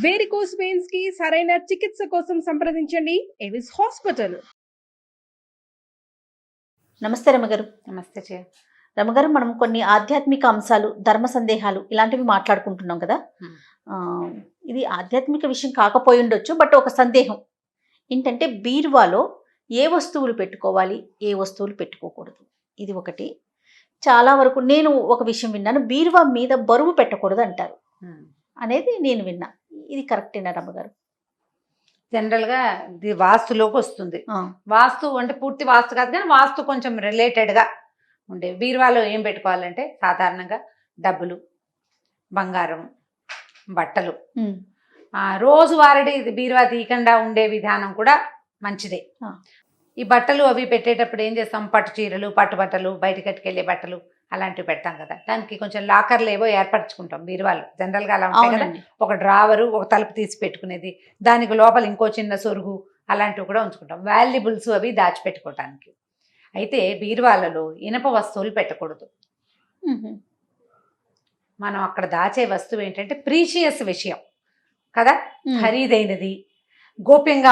Varicose veins కి సరైన చికిత్స కోసం సంప్రదించండి ఎవిస్ హాస్పిటల్. నమస్తే రమగారు. నమస్తే చే రమగారు, మనం కొన్ని ఆధ్యాత్మిక అంశాలు, ధర్మ సందేహాలు ఇలాంటివి మాట్లాడుకుంటున్నాం కదా. ఇది ఆధ్యాత్మిక విషయం కాకపోయి ఉండొచ్చు, బట్ ఒక సందేహం ఏంటంటే బీరువాలో ఏ వస్తువులు పెట్టుకోవాలి, ఏ వస్తువులు పెట్టుకోకూడదు, ఇది ఒకటి. చాలా వరకు నేను ఒక విషయం విన్నాను, బీరువా మీద బరువు పెట్టకూడదు అంటారు అనేది నేను విన్నా. ఇది కరెక్టేనా రమ్మగారు? జనరల్గా ఇది వాస్తులోకి వస్తుంది. వాస్తు అంటే పూర్తి వాస్తు కాదు, కానీ వాస్తు కొంచెం రిలేటెడ్గా ఉండే బీరువాలో ఏం పెట్టుకోవాలంటే సాధారణంగా డబ్బులు, బంగారం, బట్టలు, రోజువారీ బీరువా తీయకుండా ఉండే విధానం కూడా మంచిదే. ఈ బట్టలు అవి పెట్టేటప్పుడు ఏం చేస్తాం, పట్టు చీరలు, పట్టు బట్టలు, బయటకి కట్టుకెళ్ళే బట్టలు అలాంటివి పెడతాం కదా. దానికి కొంచెం లాకర్లు ఏవో ఏర్పరచుకుంటాం బీరువాలు. జనరల్గా అలా ఉంటాయి కదా, ఒక డ్రావరు, ఒక తలుపు తీసి పెట్టుకునేది, దానికి లోపల ఇంకో చిన్న సొరుగు అలాంటివి కూడా ఉంచుకుంటాం, వాల్యుబుల్స్ అవి దాచిపెట్టుకోవటానికి. అయితే బీరువాలలో ఇనప వస్తువులు పెట్టకూడదు. మనం అక్కడ దాచే వస్తువు ఏంటంటే ప్రీషియస్ విషయం కదా, ఖరీదైనది, గోప్యంగా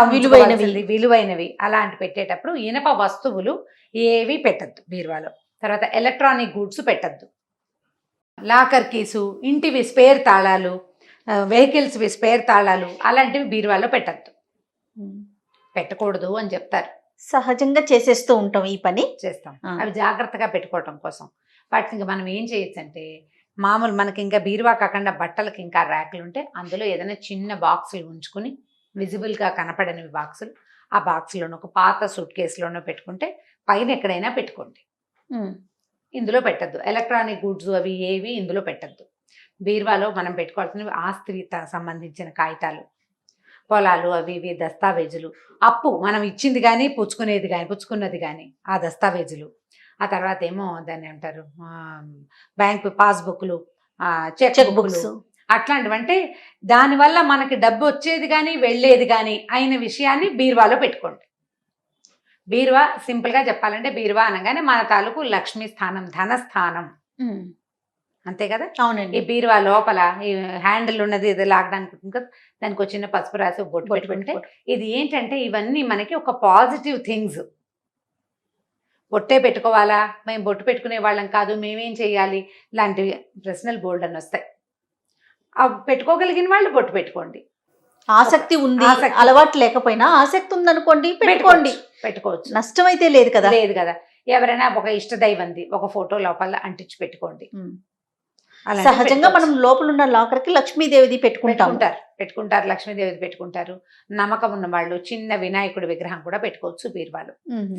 విలువైనవి అలాంటి పెట్టేటప్పుడు ఇనప వస్తువులు ఏవి పెట్టద్దు బీరువాలో. తర్వాత ఎలక్ట్రానిక్ గూడ్స్ పెట్టద్దు, లాకర్ కీసు, ఇంటివి స్పేర్ తాళాలు, వెహికల్స్వి స్పేర్ తాళాలు అలాంటివి బీరువాలో పెట్టద్దు, పెట్టకూడదు అని చెప్తారు. సహజంగా చేసేస్తూ ఉంటాం, ఈ పని చేస్తాం. అవి జాగ్రత్తగా పెట్టుకోవటం కోసం వాటికి మనం ఏం చేయొచ్చు అంటే, మామూలు మనకి ఇంకా బీరువా కాకుండా బట్టలకి ఇంకా ర్యాకులు ఉంటే అందులో ఏదైనా చిన్న బాక్సులు ఉంచుకుని, విజిబుల్గా కనపడనివి బాక్సులు, ఆ బాక్స్లోనో ఒక పాత సూట్ కేసులోనో పెట్టుకుంటే పైన ఎక్కడైనా పెట్టుకోండి. ఇందులో పెట్టద్దు. ఎలక్ట్రానిక్ గూడ్స్ అవి ఏవి ఇందులో పెట్టద్దు. బీరువాలో మనం పెట్టుకోవాల్సినవి ఆస్తి సంబంధించిన కాగితాలు, పొలాలు, అవి ఇవి దస్తావేజులు, అప్పు మనం ఇచ్చింది కానీ పుచ్చుకున్నది కానీ ఆ దస్తావేజులు, ఆ తర్వాత ఏమో దాన్ని ఏమంటారు, బ్యాంక్ పాస్బుక్లు, చెక్ బుక్స్ అట్లాంటివి. అంటే దానివల్ల మనకి డబ్బు వచ్చేది కానీ వెళ్ళేది కానీ అయిన విషయాన్ని బీరువాలో పెట్టుకోండి. బీరువా సింపుల్గా చెప్పాలంటే బీరువా అనగానే మన తాలూకు లక్ష్మీ స్థానం, ధనస్థానం, అంతే కదా. అవునండి. ఈ బీరువా లోపల ఈ హ్యాండిల్ ఉన్నది ఇది లాగడానికి ఉంటుంది కదా, దానికి ఒక చిన్న పసుపు రాసి బొట్టు పెట్టుకుంటే ఇది ఏంటంటే ఇవన్నీ మనకి ఒక పాజిటివ్ థింగ్స్. బొట్టే పెట్టుకోవాలా, మేము బొట్టు పెట్టుకునే వాళ్ళం కాదు, మేమేం చేయాలి, ఇలాంటివి ప్రశ్నలు బోల్డ్ అని వస్తాయి. అవి పెట్టుకోగలిగిన వాళ్ళు బొట్టు పెట్టుకోండి. ఆసక్తి ఉంది, అలవాటు లేకపోయినా ఆసక్తి ఉందనుకోండి, పెట్టుకోవచ్చు. నష్టం అయితే లేదు కదా. ఎవరైనా ఒక ఇష్ట దైవంది ఒక ఫోటో లోపల అంటించి పెట్టుకోండి. సహజంగా మనం లోపల ఉన్న లాకర్కి లక్ష్మీదేవిది పెట్టుకుంటారు, లక్ష్మీదేవిది పెట్టుకుంటారు. నమ్మకం ఉన్న వాళ్ళు చిన్న వినాయకుడి విగ్రహం కూడా పెట్టుకోవచ్చు బీరువాలో.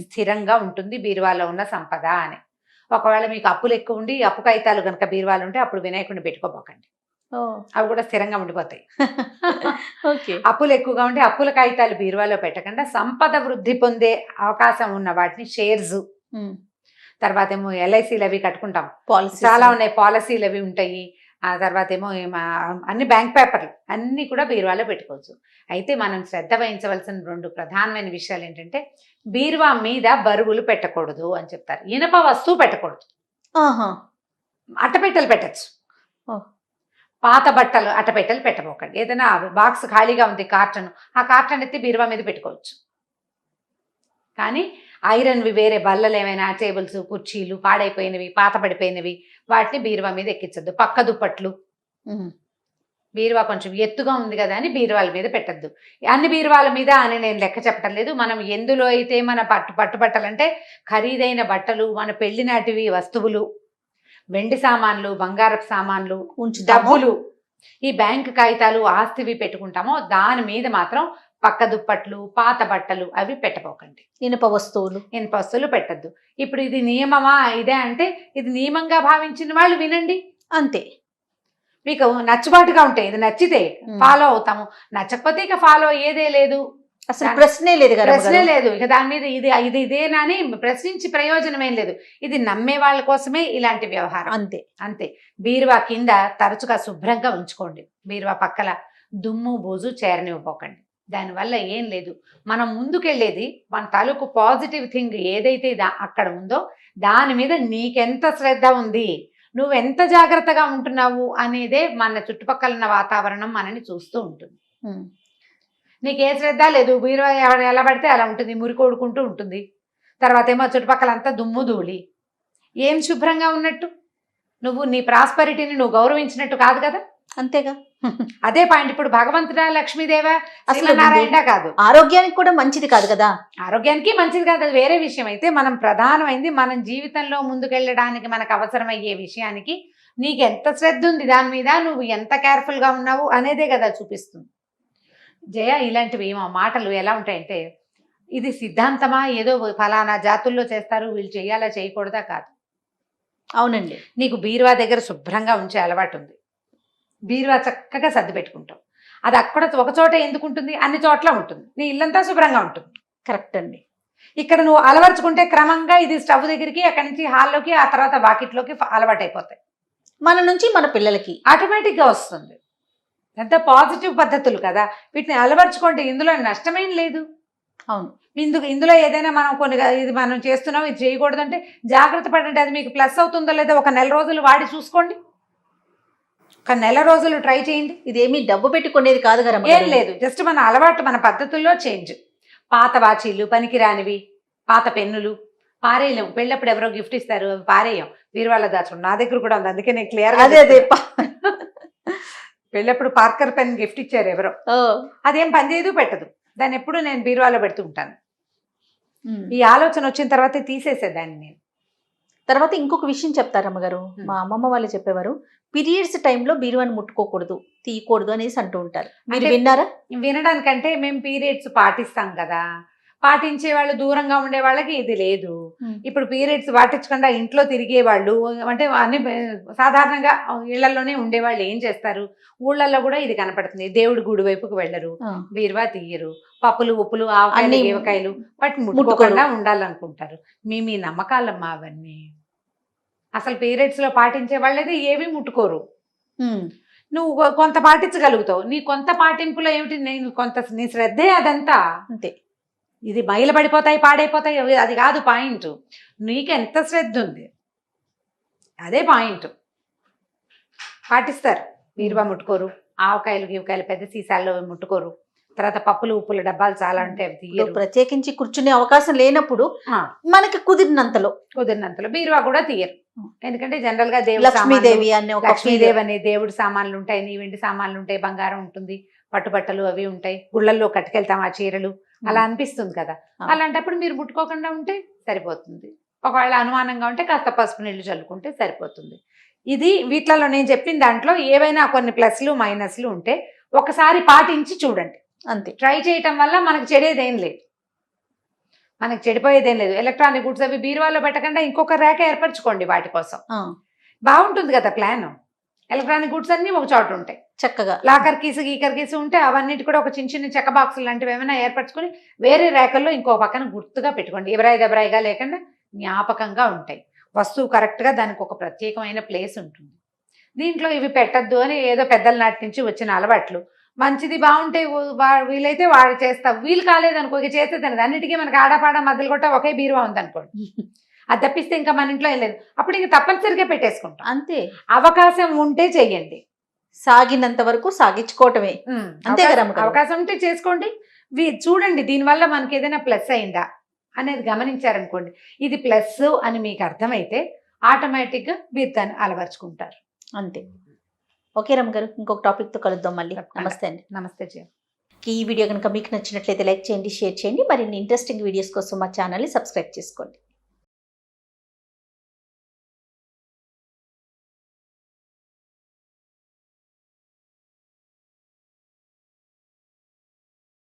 స్థిరంగా ఉంటుంది బీరువాలో ఉన్న సంపద అని. ఒకవేళ మీకు అప్పులు ఎక్కువ ఉండి అప్పు కాగితాలు కనుక బీరువాలు ఉంటే అప్పుడు వినాయకుడిని పెట్టుకోబోకండి, అవి కూడా స్థిరంగా ఉండిపోతాయి. అప్పులు ఎక్కువగా ఉంటే అప్పుల కాగితాలు బీరువాలో పెట్టకుండా సంపద వృద్ధి పొందే అవకాశం ఉన్న వాటిని షేర్స్, తర్వాత ఏమో ఎల్ఐసీలు అవి కట్టుకుంటాం, చాలా ఉన్నాయి, పాలసీలు అవి ఉంటాయి. ఆ తర్వాత ఏమో అన్ని బ్యాంక్ పేపర్లు అన్నీ కూడా బీరువాలో పెట్టుకోవచ్చు. అయితే మనం శ్రద్ధ వహించవలసిన 2 ప్రధానమైన విషయాలు ఏంటంటే, బీరువా మీద బరువులు పెట్టకూడదు అని చెప్తారు. ఇనప వస్తువు పెట్టకూడదు. అట్టపెట్టెలు పెట్టచ్చు, పాత బట్టలు అట్టపెట్టెలు పెట్టబోకండి. ఏదైనా బాక్స్ ఖాళీగా ఉంది, కార్టన్, ఆ కార్టన్ ఎత్తి బీరువా మీద పెట్టుకోవచ్చు. కానీ ఐరన్వి వేరే బల్లలు ఏమైనా, టేబుల్స్, కుర్చీలు పాడైపోయినవి, పాత పడిపోయినవి వాటిని బీరువా మీద ఎక్కించద్దు. పక్క దుప్పట్లు, బీరువా కొంచెం ఎత్తుగా ఉంది కదా అని బీరువాల మీద పెట్టద్దు. అన్ని బీరువాల మీద అని నేను లెక్క చెప్పడం లేదు. మనం ఎందులో అయితే మన పట్టుబట్టలు అంటే ఖరీదైన బట్టలు, మన పెళ్లి నాటివి వస్తువులు, వెండి సామాన్లు, బంగారపు సామాన్లు, డబ్బులు, ఈ బ్యాంకు కాగితాలు, ఆస్తివి పెట్టుకుంటామో దాని మీద మాత్రం పక్క దుప్పట్లు, పాత బట్టలు అవి పెట్టబోకండి. ఇనుప వస్తువులు పెట్టద్దు. ఇప్పుడు ఇది నియమమా ఇదే అంటే, ఇది నియమంగా భావించిన వాళ్ళు వినండి, అంతే. మీకు నచ్చుబాటుగా ఉంటే, ఇది నచ్చితే ఫాలో అవుతాము, నచ్చకపోతే ఇక ఫాలో అయ్యేదే లేదు, అసలు ప్రశ్నే లేదు. ఇక దాని మీద ఇదేనని ప్రశ్నించి ప్రయోజనం ఏం లేదు. ఇది నమ్మే వాళ్ళ కోసమే ఇలాంటి వ్యవహారం, అంతే. బీరువా కింద తరచుగా శుభ్రంగా ఉంచుకోండి. బీరువా పక్కల దుమ్ము బోజు చేరనివ్వకండి. దానివల్ల ఏం లేదు, మనం ముందుకెళ్ళేది మన తాలూకు పాజిటివ్ థింగ్ ఏదైతే అక్కడ ఉందో దాని మీద నీకెంత శ్రద్ధ ఉంది, నువ్వెంత జాగ్రత్తగా ఉంటున్నావు అనేదే మన చుట్టుపక్కల ఉన్న వాతావరణం మనని చూస్తూ ఉంటుంది. నీకు ఏ శ్రద్ధ లేదు, బీరువా ఎలా పడితే అలా ఉంటుంది, మురికి కొడుకుంటూ ఉంటుంది. తర్వాత ఏమో చుట్టుపక్కలంతా దుమ్ము ధూళి. ఏం శుభ్రంగా ఉన్నట్టు? నువ్వు నీ ప్రాస్పరిటీని నువ్వు గౌరవించినట్టు కాదు కదా. అంతేగా. అదే పాయింట్. ఇప్పుడు భగవంతుడా, లక్ష్మీదేవా, అసలు నారాయణ కాదు, ఆరోగ్యానికి కూడా మంచిది కాదు కదా. ఆరోగ్యానికి మంచిది కాదు, అది వేరే విషయం. అయితే మనం ప్రధానమైంది మనం జీవితంలో ముందుకెళ్ళడానికి మనకు అవసరమయ్యే విషయానికి నీకు ఎంత శ్రద్ధ ఉంది దాని మీద, నువ్వు ఎంత కేర్ఫుల్ గా ఉన్నావు అనేదే కదా చూపిస్తుంది. జయ, ఇలాంటివి ఏమో మాటలు ఎలా ఉంటాయంటే, ఇది సిద్ధాంతమా, ఏదో ఫలానా జాతుల్లో చేస్తారు వీళ్ళు చేయాలా చేయకూడదా కాదు. అవునండి. నీకు బీరువా దగ్గర శుభ్రంగా ఉంచే అలవాటు ఉంది, బీరువా చక్కగా సర్ది పెట్టుకుంటావు. అది అక్కడ ఒక చోట ఎందుకు ఉంటుంది, అన్ని చోట్ల ఉంటుంది. నీ ఇల్లంతా శుభ్రంగా ఉంటుంది. కరెక్ట్ అండి. ఇక్కడ నువ్వు అలవర్చుకుంటే క్రమంగా ఇది స్టవ్ దగ్గరికి, అక్కడి నుంచి హాల్లోకి, ఆ తర్వాత వాకిట్లోకి అలవాటు అయిపోతాయి. మన నుంచి మన పిల్లలకి ఆటోమేటిక్గా వస్తుంది. ఎంత పాజిటివ్ పద్ధతులు కదా, వీటిని అలవర్చుకుంటే ఇందులో నష్టమేం లేదు. అవును. ఇందులో ఏదైనా మనం కొన్ని ఇది మనం చేస్తున్నాం, ఇది చేయకూడదంటే జాగ్రత్త పడండి. అది మీకు ప్లస్ అవుతుందో లేదో ఒక నెల రోజులు వాడి చూసుకోండి, ఒక నెల రోజులు ట్రై చేయండి. ఇదేమి డబ్బు పెట్టుకునేది కాదు కదా. ఏం లేదు, జస్ట్ మన అలవాటు, మన పద్ధతుల్లో చేంజ్. పాత వాచీలు, పనికిరానివి, పాత పెన్నులు పారేయలేము. పెళ్ళప్పుడు ఎవరో గిఫ్ట్ ఇస్తారు, అవి పారేయం, బీరువాలో దాచుకుంటాం. నా దగ్గర కూడా ఉంది, అందుకే నేను క్లియర్. అదే పెళ్ళప్పుడు పార్కర్ పెన్ గిఫ్ట్ ఇచ్చారు ఎవరో, అదేం పని చేయదు, పెట్టదు. దాన్ని ఎప్పుడు నేను బీరువాలో పెడుతూ ఉంటాను. ఈ ఆలోచన వచ్చిన తర్వాత తీసేసేదాన్ని నేను. తర్వాత ఇంకొక విషయం చెప్తారు అమ్మగారు, మా అమ్మమ్మ వాళ్ళు చెప్పేవారు, పీరియడ్స్ టైంలో బీరువాని ముట్టుకోకూడదు, తీయకూడదు అనేసి అంటూ ఉంటారు. మీరు విన్నారా? వినడానికంటే మేము పీరియడ్స్ పాటిస్తాం కదా, పాటించే వాళ్ళు దూరంగా ఉండే వాళ్ళకి ఇది లేదు. ఇప్పుడు పీరియడ్స్ పాటించకుండా ఇంట్లో తిరిగే వాళ్ళు, అంటే అన్ని సాధారణంగా ఇళ్లలోనే ఉండేవాళ్ళు ఏం చేస్తారు, ఊళ్ళల్లో కూడా ఇది కనపడుతుంది. దేవుడి గుడి వైపుకు వెళ్ళరు, బీరువా తీయరు, పప్పులు ఉప్పులు ఆవకాయలు ఏవకాయలు వాటిని ముట్టుకోకుండా ఉండాలనుకుంటారు. మీ నమ్మకాలమ్మా అవన్నీ. అసలు పీరియడ్స్ లో పాటించే వాళ్ళైతే ఏవి ముట్టుకోరు. నువ్వు కొంత పాటించగలుగుతావు, నీ కొంత పాటింపులో ఏమిటి, నేను కొంత నీ శ్రద్ధే అదంతా. అంతే. ఇది బయలుపడిపోతాయి, పాడైపోతాయి, అది కాదు పాయింట్. నీకు ఎంత శ్రద్ధ ఉంది అదే పాయింట్. పాటిస్తారు, బీరువా ముట్టుకోరు, ఆవకాయలు గీవకాయలు పెద్ద సీసాల్లో ముట్టుకోరు. తర్వాత పప్పులు ఉప్పుల డబ్బాలు చాలా ఉంటాయి, అవి తీయరు. ప్రత్యేకించి కూర్చునే అవకాశం లేనప్పుడు మనకి కుదిరినంతలో బీరువా కూడా తీయరు. ఎందుకంటే జనరల్ గా లక్ష్మీదేవి లక్ష్మీదేవి అనే దేవుడి సామాన్లు ఉంటాయి, నీ వెండి సామాన్లు ఉంటాయి, బంగారం ఉంటుంది, పట్టుబట్టలు అవి ఉంటాయి, గుళ్ళల్లో కట్టుకెళ్తాం ఆ చీరలు, అలా అనిపిస్తుంది కదా. అలాంటప్పుడు మీరు ముట్టుకోకుండా ఉంటే సరిపోతుంది. ఒకవేళ అనుమానంగా ఉంటే కాస్త పసుపు నీళ్లు చల్లుకుంటే సరిపోతుంది. ఇది వీటిలలో నేను చెప్పిన దాంట్లో ఏవైనా కొన్ని ప్లస్లు మైనస్లు ఉంటే ఒకసారి పాటించి చూడండి. అంతే. ట్రై చేయటం వల్ల మనకు చెడేదేం లేదు, మనకు చెడిపోయేదేం లేదు. ఎలక్ట్రానిక్ గుడ్స్ అవి బీరువాలో పెట్టకుండా ఇంకొక రేఖ ఏర్పరచుకోండి వాటి కోసం. బాగుంటుంది కదా ప్లాన్. ఎలక్ట్రానిక్ గుడ్స్ అన్ని ఒక చోట ఉంటాయి చక్కగా. లాకర్ కీసు గీకర్ కీసు ఉంటే అవన్నిటి కూడా ఒక చిన్న చిన్న చెక్క బాక్సులు లాంటివి ఏమైనా ఏర్పరచుకొని వేరే రేఖల్లో ఇంకో పక్కన గుర్తుగా పెట్టుకోండి. ఎవరాయిగా లేకుండా జ్ఞాపకంగా ఉంటాయి. వస్తువు కరెక్ట్గా దానికి ఒక ప్రత్యేకమైన ప్లేస్ ఉంటుంది. దీంట్లో ఇవి పెట్టద్దు అని ఏదో పెద్దల నాటి నుంచి వచ్చిన అలవాట్లు. మంచిది బాగుంటే వీలైతే వాడు చేస్తా, వీలు కాలేదనుకో ఇక చేసేదాన్ని. అన్నిటికీ మనకి ఆడపాడ మధ్యలో కొట్ట ఒకే బీరువా ఉందనుకోండి, అది తప్పిస్తే ఇంకా మన ఇంట్లో ఏం లేదు. అప్పుడు ఇంక తప్పనిసరిగా పెట్టేసుకుంటాం. అంతే. అవకాశం ఉంటే చెయ్యండి, సాగినంత వరకు సాగించుకోవటమే. అంతే కదా. అవకాశం ఉంటే చేసుకోండి, చూడండి దీనివల్ల మనకి ఏదైనా ప్లస్ అయిందా అనేది గమనించారనుకోండి. ఇది ప్లస్ అని మీకు అర్థమైతే ఆటోమేటిక్గా మీరు దాన్ని అలవర్చుకుంటారు. అంతే. ఓకే రమ్మ గారు, ఇంకొక టాపిక్తో కలుద్దాం మళ్ళీ. నమస్తే అండి. నమస్తే జయ. ఈ వీడియో కనుక మీకు నచ్చినట్లయితే లైక్ చేయండి, షేర్ చేయండి. మరిన్ని ఇంట్రెస్టింగ్ వీడియోస్ కోసం మా ఛానల్ని సబ్స్క్రైబ్ చేసుకోండి.